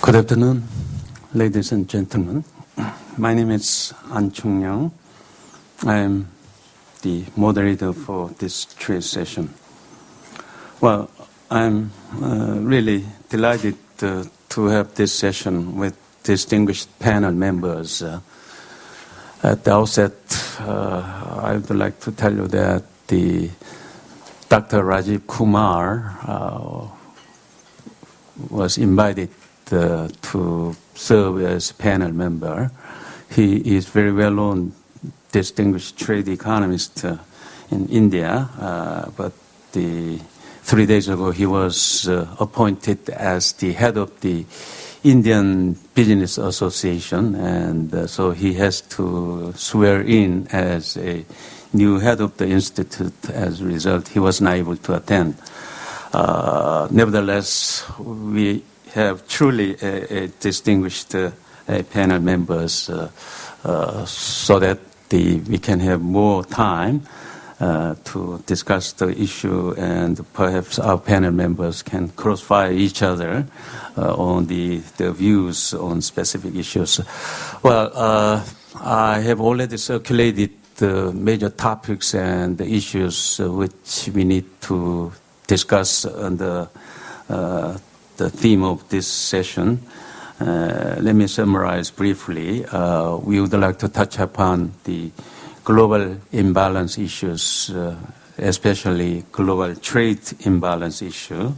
Good afternoon, ladies and gentlemen. My name is An Chung-young. I am the moderator for this trade session. Well, I'm really delighted to have this session with distinguished panel members. At the outset, I would like to tell you that Dr. Rajiv Kumar was invited to serve as panel member. He is very well-known, distinguished trade economist in India, but 3 days ago he was appointed as the head of the Indian Business Association, and so he has to swear in as a new head of the institute. As a result, he was not able to attend. Nevertheless, we have truly a distinguished panel members so that we can have more time to discuss the issue, and perhaps our panel members can crossfire each other on the views on specific issues. Well, I have already circulated the major topics and the issues which we need to discuss under the theme of this session. Let me summarize briefly. We would like to touch upon the global imbalance issues, especially global trade imbalance issue.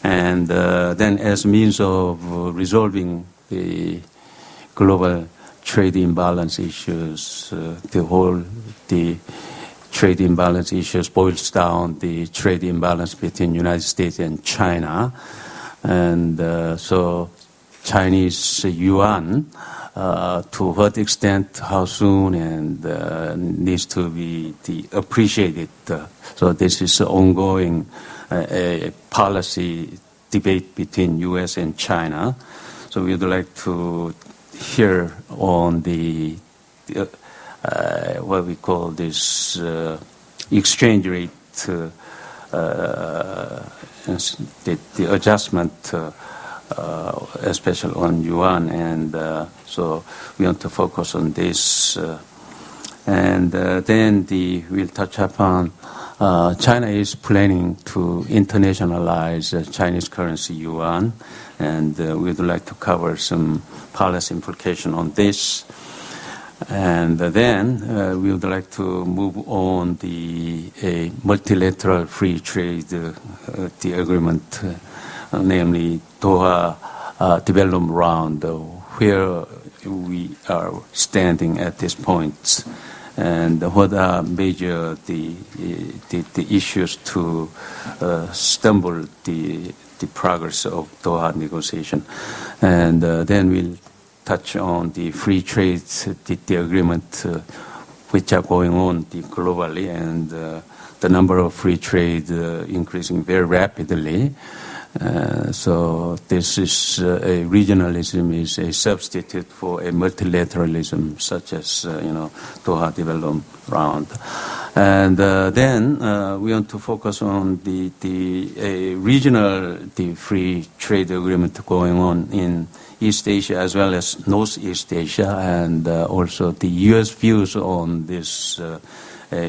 And then as means of resolving the global trade imbalance issues, the trade imbalance issues boils down the trade imbalance between United States and China. And so Chinese yuan, to what extent, how soon, and needs to be appreciated. So this is an ongoing policy debate between U.S. and China. So we would like to hear on the what we call this exchange rate, the adjustment, especially on yuan, and so we want to focus on this. And then we'll touch upon China is planning to internationalize Chinese currency yuan, and we would like to cover some policy implication on this. And then we would like to move on a multilateral free trade the agreement, namely Doha development round, where we are standing at this point, and what are major the issues to stumble the progress of Doha negotiation, and then we'll touch on the free trade, the agreement which are going on globally, and the number of free trade increasing very rapidly. So this is a regionalism is a substitute for a multilateralism, such as Doha development round. And then we want to focus on the regional free trade agreement going on in East Asia as well as Northeast Asia, and also the U.S. views on this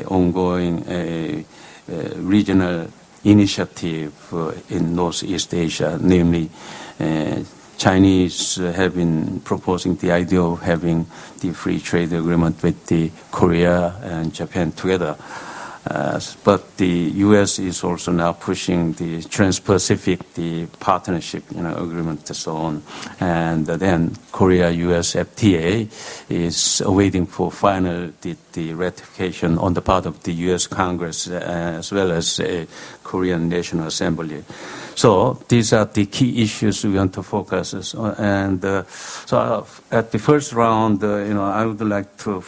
ongoing regional initiative in Northeast Asia, namely Chinese have been proposing the idea of having the free trade agreement with the Korea and Japan together. But the U.S. is also now pushing the Trans-Pacific, the partnership, agreement and so on. And then Korea-U.S. FTA is awaiting for final the ratification on the part of the U.S. Congress as well as Korean National Assembly. So these are the key issues we want to focus on. And so at the first round, I would like to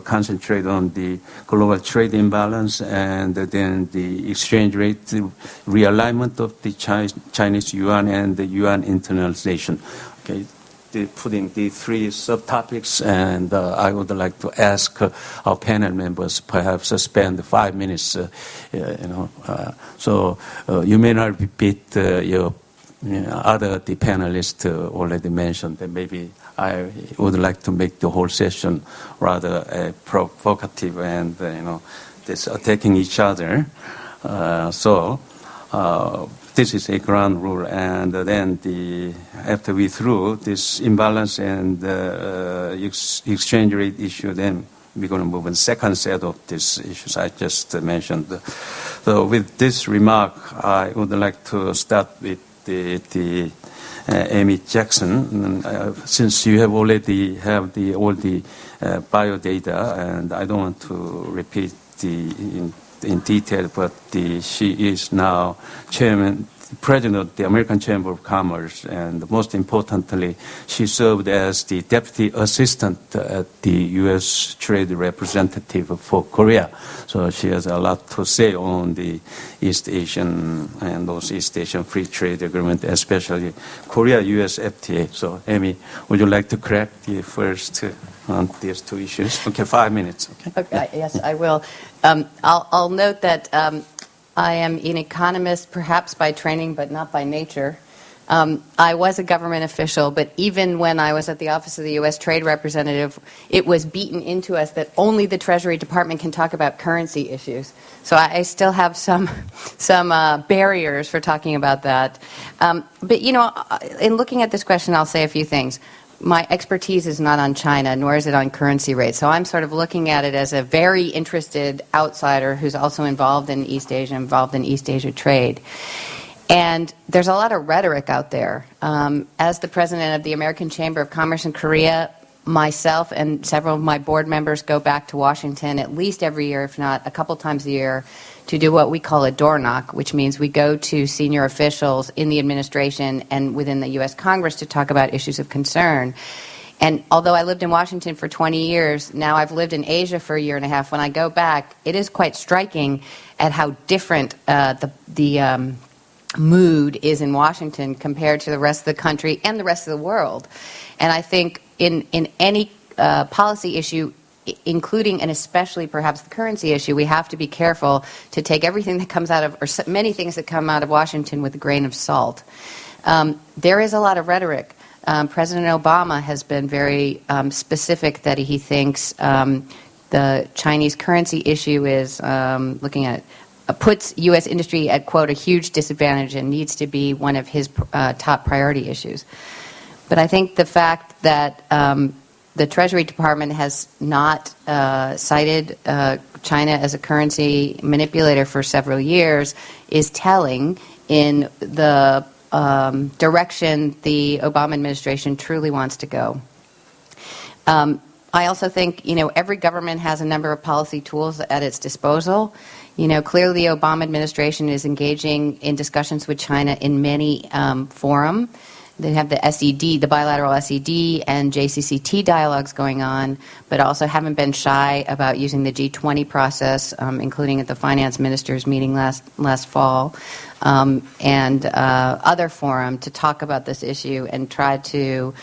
concentrate on the global trade imbalance, and then the exchange rate, the realignment of the Chinese yuan, and the yuan internalization. Okay. Putting the 3 subtopics, and I would like to ask our panel members perhaps spend 5 minutes, so you may not repeat your other the panelists already mentioned that maybe I would like to make the whole session rather provocative and this attacking each other. So this is a ground rule, and then after we through this imbalance and exchange rate issue, then we're going to move on second set of these issues I just mentioned. So with this remark, I would like to start with the Amy Jackson. Since you have already have all the bio data, and I don't want to repeat in detail, but she is now president of the American Chamber of Commerce, and most importantly, she served as the deputy assistant at the U.S. Trade Representative for Korea. So she has a lot to say on the East Asian and those East Asian Free Trade Agreement, especially Korea-U.S. FTA. So, Amy, would you like to correct the first on these two issues? Okay, 5 minutes. Okay, yes, I will. I'll note that I am an economist, perhaps by training, but not by nature. I was a government official, but even when I was at the Office of the U.S. Trade Representative, it was beaten into us that only the Treasury Department can talk about currency issues. So I still have some barriers for talking about that. But, in looking at this question, I'll say a few things. My expertise is not on China, nor is it on currency rates. So I'm sort of looking at it as a very interested outsider who's also involved in East Asia trade. And there's a lot of rhetoric out there. As the president of the American Chamber of Commerce in Korea, myself and several of my board members go back to Washington at least every year, if not a couple times a year, to do what we call a door knock, which means we go to senior officials in the administration and within the U.S. Congress to talk about issues of concern. And although I lived in Washington for 20 years, now I've lived in Asia for a year and a half. When I go back, it is quite striking at how different the mood is in Washington compared to the rest of the country and the rest of the world. And I think in any policy issue, including and especially perhaps the currency issue, we have to be careful to take everything that comes out of, or many things that come out of Washington with a grain of salt. There is a lot of rhetoric. President Obama has been very specific that he thinks the Chinese currency issue is looking at puts U.S. industry at, quote, a huge disadvantage and needs to be one of his top priority issues. But I think the fact that the Treasury Department has not cited China as a currency manipulator for several years is telling in the direction the Obama administration truly wants to go. I also think, every government has a number of policy tools at its disposal. Clearly the Obama administration is engaging in discussions with China in many forums. They have the SED, the bilateral SED and JCCT dialogues going on, but also haven't been shy about using the G20 process, including at the finance ministers meeting last fall, and other forum to talk about this issue and try to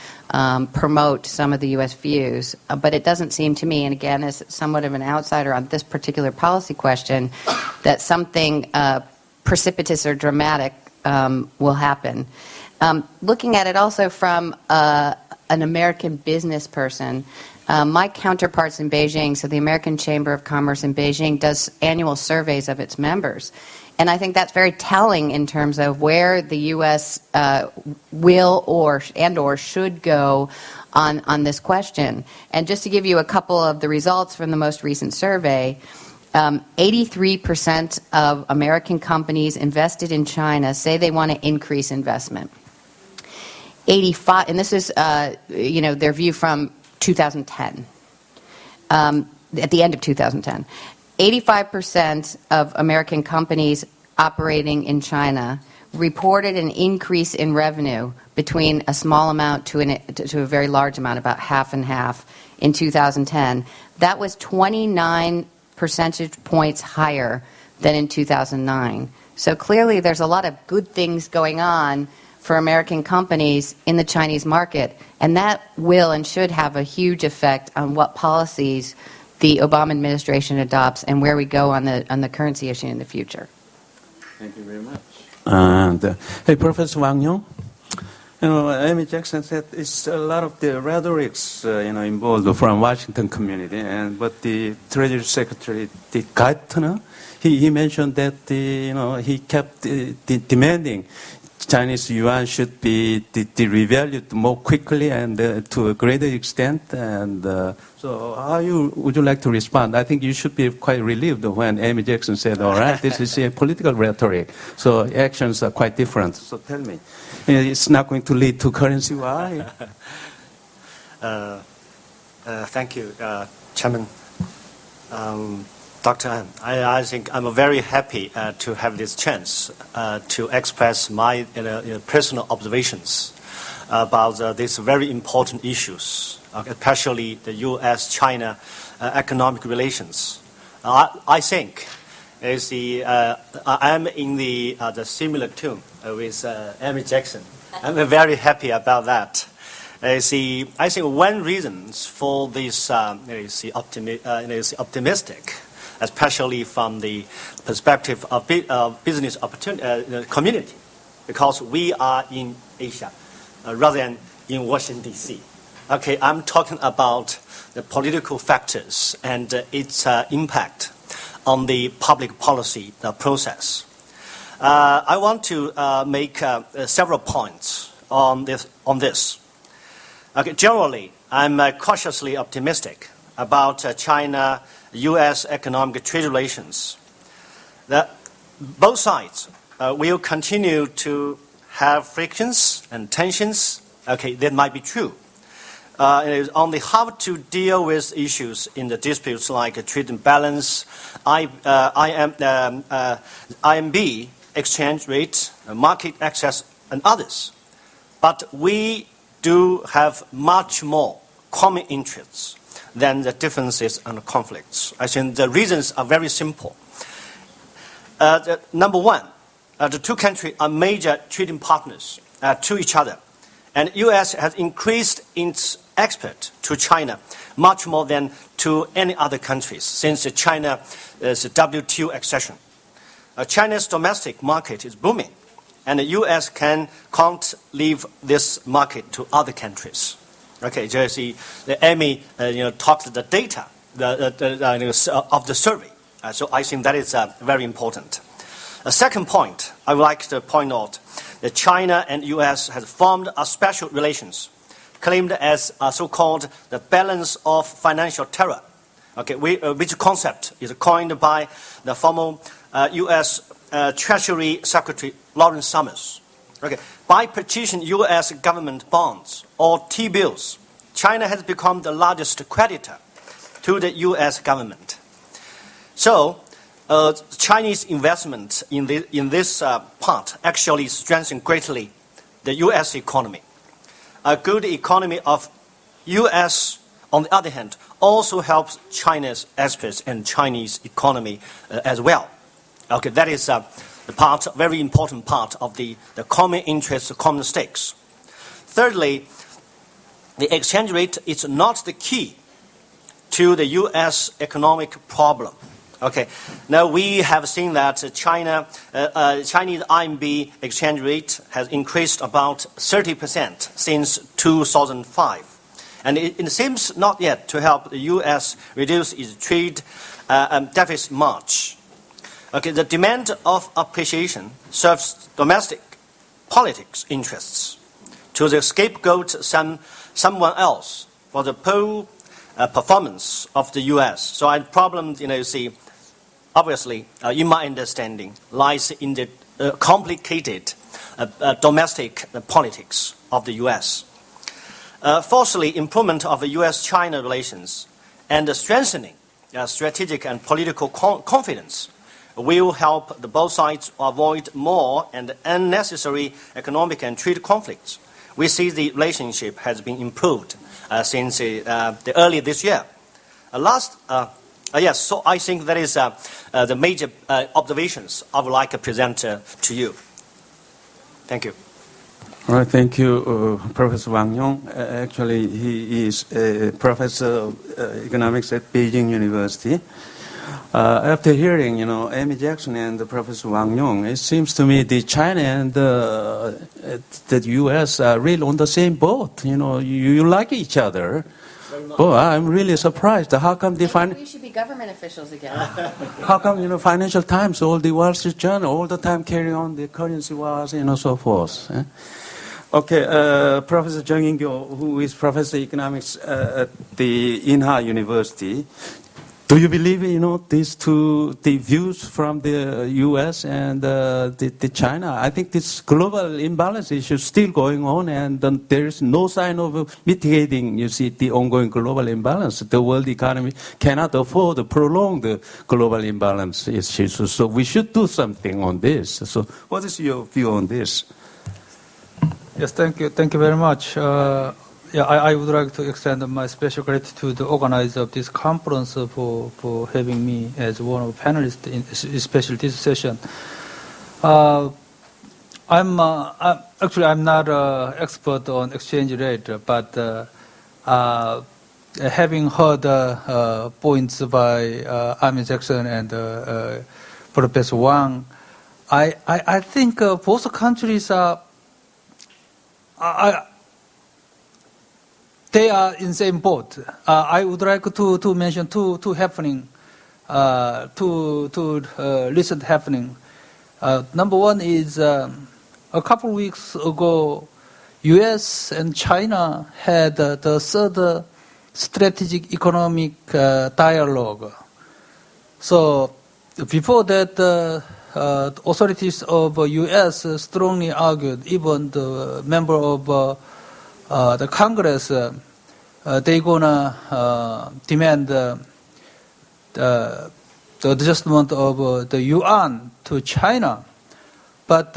promote some of the U.S. views. But it doesn't seem to me, and again, as somewhat of an outsider on this particular policy question, that something precipitous or dramatic will happen. Looking at it also from an American business person, my counterparts in Beijing, so the American Chamber of Commerce in Beijing does annual surveys of its members. And I think that's very telling in terms of where the U.S. will or should go on this question. And just to give you a couple of the results from the most recent survey, 83% of American companies invested in China say they want to increase investment. 85, and this is their view from 2010, at the end of 2010. 85% of American companies operating in China reported an increase in revenue between a small amount to a very large amount, about half and half, in 2010. That was 29 percentage points higher than in 2009. So clearly there's a lot of good things going on for American companies in the Chinese market, and that will and should have a huge effect on what policies the Obama administration adopts and where we go on the currency issue in the future. Thank you very much. And hey, Professor Wang Yong, Amy Jackson said it's a lot of the rhetorics, involved from Washington community, but the Treasury Secretary, Dick Geithner, he mentioned that he kept demanding Chinese yuan should be revalued more quickly and to a greater extent. And so how would you like to respond? I think you should be quite relieved when Amy Jackson said, all right, this is a political rhetoric. So actions are quite different. So tell me, it's not going to lead to currency war? Thank you, Chairman. Dr. An, I think I'm very happy to have this chance to express my personal observations about these very important issues, especially the U.S.-China economic relations. I think I'm in the similar tune with Amy Jackson. I'm very happy about that. I think one reason for this optimistic, especially from the perspective of business opportunity community, because we are in Asia rather than in Washington, D.C. Okay, I'm talking about the political factors and its impact on the public policy process. I want to make several points on this. Okay, generally, I'm cautiously optimistic about China-U.S. economic trade relations. That both sides will continue to have frictions and tensions. Okay, that might be true. On how to deal with issues in the disputes like trade imbalance, IMB, exchange rate, market access, and others. But we do have much more common interests than the differences and conflicts. I think the reasons are very simple. Number one, the two countries are major trading partners to each other. And the U.S. has increased its export to China much more than to any other countries since China's WTO accession. China's domestic market is booming, and the U.S. can't leave this market to other countries. Okay, Jersey, Amy, talked the data of the survey. So I think that is very important. A second point I would like to point out that China and U.S. has formed a special relations, claimed as so-called the balance of financial terror. Okay, which concept is coined by the former U.S. Treasury Secretary Lawrence Summers. Okay, by purchasing U.S. government bonds or T-bills, China has become the largest creditor to the U.S. government. So, Chinese investment in this part actually strengthens greatly the U.S. economy. A good economy of U.S., on the other hand, also helps China's exports and Chinese economy as well. Okay, that is very important part of the common interests, common stakes. Thirdly, the exchange rate is not the key to the U.S. economic problem. Okay, now we have seen that Chinese RMB exchange rate has increased about 30% since 2005. And it seems not yet to help the U.S. reduce its trade deficit much. Okay, the demand of appreciation serves domestic politics interests to the scapegoat someone else for the poor performance of the U.S. So the problem, obviously, in my understanding, lies in the complicated domestic politics of the U.S. Fourthly, improvement of the U.S.-China relations and the strengthening strategic and political confidence will help both sides avoid more and unnecessary economic and trade conflicts. We see the relationship has been improved since early this year. Yes, so I think that is the major observations I would like to present to you. Thank you. All right, thank you, Professor Wang Yong. Actually, he is a professor of economics at Beijing University. After hearing, Amy Jackson and Professor Wang Yong, it seems to me the China and the U.S. are really on the same boat. You like each other. Oh, I'm really surprised. How come we should be government officials again. How come Financial Times, all the Wall Street Journal, all the time carry on the currency wars, so forth. Okay, Professor Jung In-kyo, who is Professor of Economics at the Inha University. Do you believe, these two, the views from the U.S. and the China? I think this global imbalance issue is still going on, and there is no sign of mitigating, the ongoing global imbalance. The world economy cannot afford to prolong the global imbalance issue. So we should do something on this. So what is your view on this? Yes, thank you. Thank you very much. I would like to extend my special gratitude to the organizer of this conference for having me as one of the panelists, especially this session. I'm not an expert on exchange rate, but having heard points by Amy Jackson and Professor Wang, I think both countries are. They are in the same boat. I would like to mention two happening, two recent happening. Number one is a couple of weeks ago, U.S. and China had the third strategic economic dialogue. So before that, the authorities of U.S. strongly argued, even the member of the Congress, they're gonna demand the adjustment of the yuan to China, but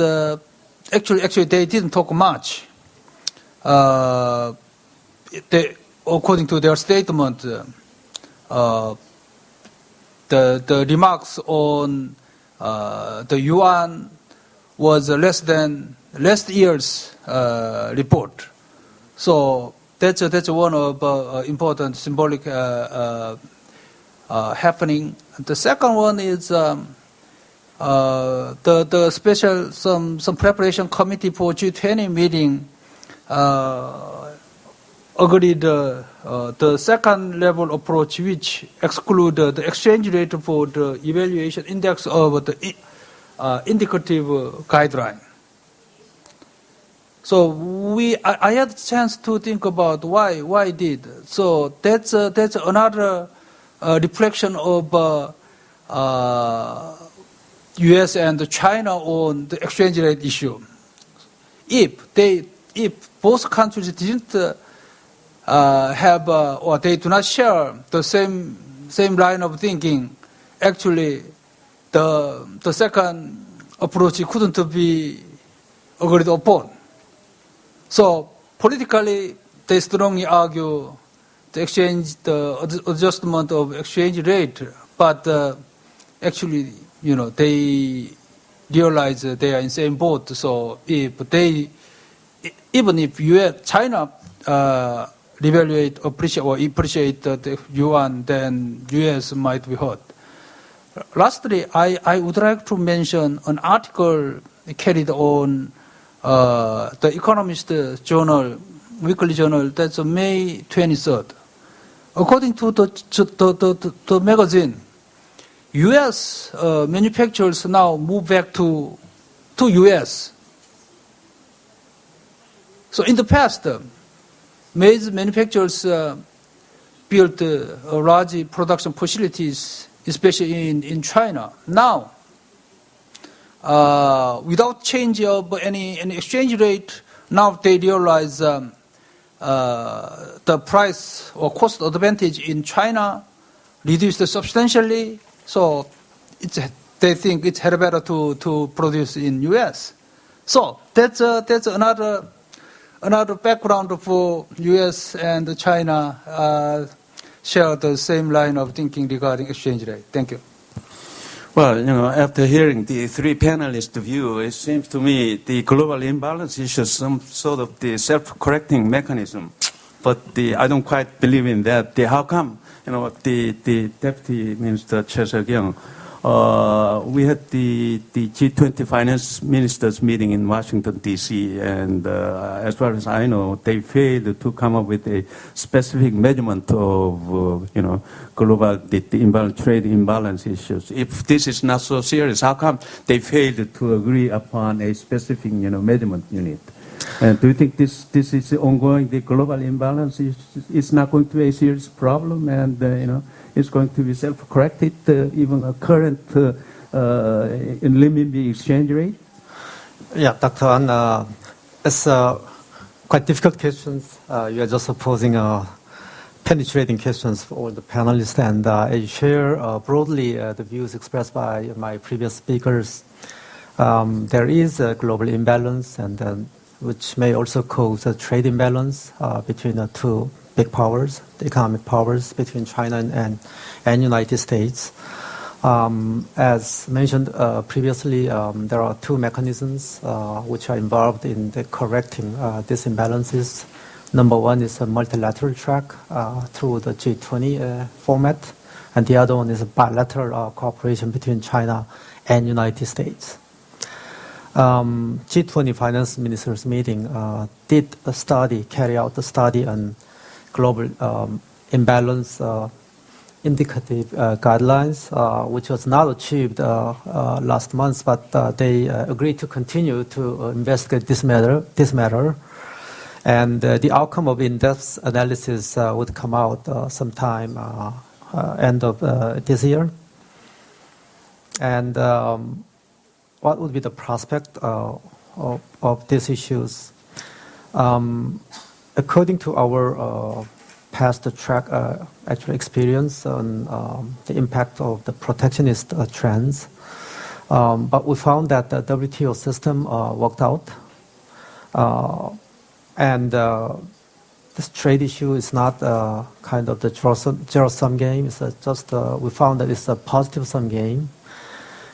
actually they didn't talk much. According to their statement, the remarks on the yuan was less than last year's report. So that's one of important symbolic happening. The second one is the special some preparation committee for G20 meeting agreed the second level approach, which exclude the exchange rate for the evaluation index of the indicative guideline. So I had a chance to think about why did. So that's another reflection of U.S. and China on the exchange rate issue. If both countries didn't have or they do not share the same line of thinking, actually the second approach couldn't be agreed upon. So politically, they strongly argue the adjustment of exchange rate, but actually, they realize they are in the same boat. So even if China appreciate the yuan, then U.S. might be hurt. Lastly, I would like to mention an article carried on the Economist Journal, weekly journal, that's May 23rd. According to the magazine, U.S. manufacturers now move back to U.S. So in the past, major manufacturers built large production facilities, especially in China. Now, without change of any exchange rate, now they realize the price or cost advantage in China reduced substantially. So they think it's better to produce in U.S. So that's another background for U.S. and China share the same line of thinking regarding exchange rate. Thank you. Well, after hearing the three panelists' view, it seems to me the global imbalance is some sort of the self-correcting mechanism. but I don't quite believe in that. How come? The Deputy Minister Che Seok-young, we had the G20 finance ministers meeting in Washington, D.C., and as far as I know, they failed to come up with a specific measurement of, global trade imbalance issues. If this is not so serious, how come they failed to agree upon a specific, measurement unit? And do you think this is ongoing? The global imbalance is not going to be a serious problem, and it's going to be self-corrected, even a current renminbi exchange rate? Yeah, Dr. An, it's quite difficult questions. You are just posing penetrating questions for all the panelists, and I share broadly the views expressed by my previous speakers. There is a global imbalance, and which may also cause a trade imbalance between the two big powers, the economic powers between China and United States. As mentioned previously, there are two mechanisms which are involved in correcting these imbalances. Number one is a multilateral track through the G20 format, and the other one is a bilateral cooperation between China and United States. G20 finance ministers meeting did carry out a study on global imbalance indicative guidelines, which was not achieved last month, but they agreed to continue to investigate this matter. And the outcome of in-depth analysis would come out sometime end of this year. And what would be the prospect of these issues? According to our past actual experience on the impact of the protectionist trends, but we found that the WTO system worked out, and this trade issue is not kind of the zero-sum game. It's just we found that it's a positive-sum game.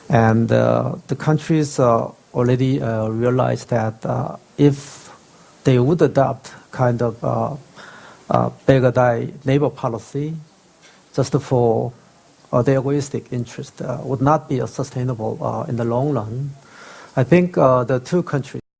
And the countries already realized that if they would adopt kind of beggar die neighbor policy just for their egoistic interest, would not be sustainable in the long run. I think the two countries